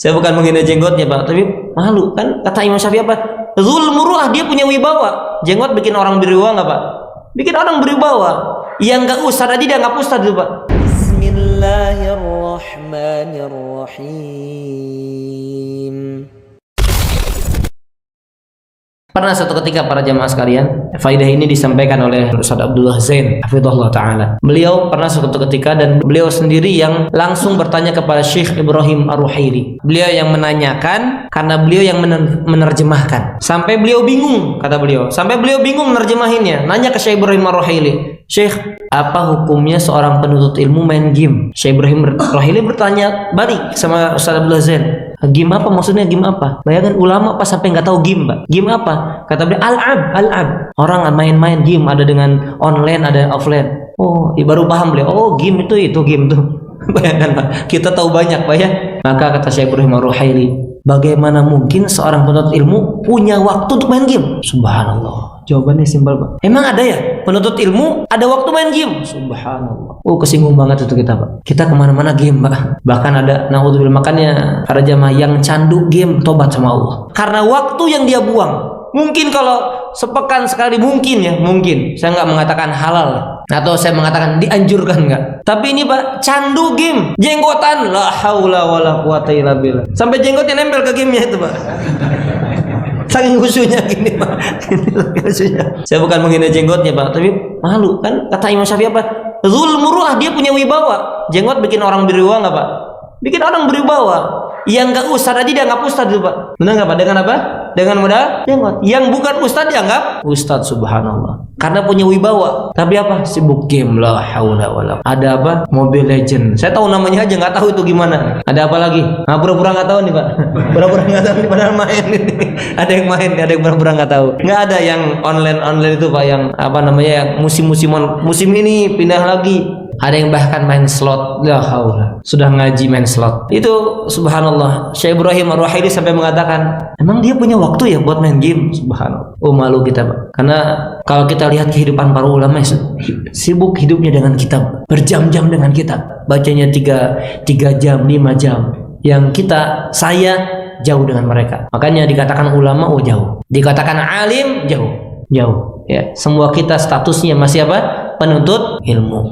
Saya bukan menghina jenggotnya Pak, tapi malu kan kata Imam Syafi'i apa? Zul muruah, dia punya wibawa. Jenggot bikin orang berwibawa nggak Pak? Bikin orang berwibawa. Yang nggak ustad aja dia nggak ustad itu Pak. Bismillahirrahmanirrahim. Pernah suatu ketika para jamaah sekalian, faidah ini disampaikan oleh Ustaz Abdullah Zain hafizahullah taala. Beliau pernah suatu ketika dan beliau sendiri yang langsung bertanya kepada Syekh Ibrahim Ar-Ruhaili. Beliau yang menanyakan karena beliau yang menerjemahkan. Sampai beliau bingung, kata beliau. Sampai beliau bingung menerjemahinnya. Nanya ke Syekh Ibrahim Ar-Ruhaili, "Syekh, apa hukumnya seorang penuntut ilmu main game?" Syekh Ibrahim Ar-Ruhaili bertanya balik sama Ustaz Abdullah Zain. Game apa maksudnya, game apa? Bayangkan ulama pas sampai nggak tahu game Pak. Game apa? Kata beliau al-ab. Orang main-main game, ada dengan online, ada offline. Oh, baru paham beliau. Oh, game itu game tuh. Bayangkan Pak, kita tahu banyak Pak ya. Maka kata Syekh Ibrahim Ar-Ruhaili, bagaimana mungkin seorang penuntut ilmu punya waktu untuk main game? Subhanallah. Jawabannya simpel Pak. Emang ada ya penuntut ilmu ada waktu main game? Subhanallah. Oh, kesinggung banget itu kita Pak. Kita kemana-mana game Pak. Bahkan ada naudzubillah, makanya para jamaah yang candu game tobat sama Allah. Karena waktu yang dia buang. Mungkin kalau sepekan sekali mungkin ya, mungkin. Saya nggak mengatakan halal atau saya mengatakan dianjurkan nggak. Tapi ini Pak, candu game, jenggotan, la haula wala quwata illa billah. Sampai jenggotnya nempel ke gamenya itu Pak. Saking khusyuknya gini Pak. Saya bukan menghina jenggotnya Pak, tapi malu kan kata Imam Syafi'i apa? Zul muruah, dia punya wibawa. Jenggot bikin orang berwibawa nggak Pak? Bikin orang berwibawa. Yang nggak ustad aja dia nggak ustad itu Pak. Benar nggak Pak? Dengan apa? Dengan modal jenggot. Yang bukan ustad dianggap ustad, subhanallah. Karena punya wibawa. Tapi apa? Sibuk game, la haula wala. Ada apa? Mobile Legend. Saya tahu namanya aja, nggak tahu itu gimana. Ada apa lagi? Nah, pura-pura nggak tahu nih Pak. Pura-pura nggak tahu nih, padahal main ini. Ada yang main, ada yang pura-pura nggak tahu. Nggak ada yang online itu Pak, yang apa namanya, yang musim ini pindah lagi. Ada yang bahkan main slot, la haula. Sudah ngaji main slot. Itu subhanallah. Syekh Ibrahim Ar-Ruhaili sampai mengatakan, emang dia punya waktu ya buat main game? Subhanallah. Oh, malu kita Pak. Karena kalau kita lihat kehidupan para ulama, sibuk hidupnya dengan kitab, berjam-jam dengan kitab. Bacanya 3 jam, 5 jam. Yang saya jauh dengan mereka. Makanya dikatakan ulama, oh jauh. Dikatakan alim, jauh. Ya, semua kita statusnya masih apa? Penuntut ilmu.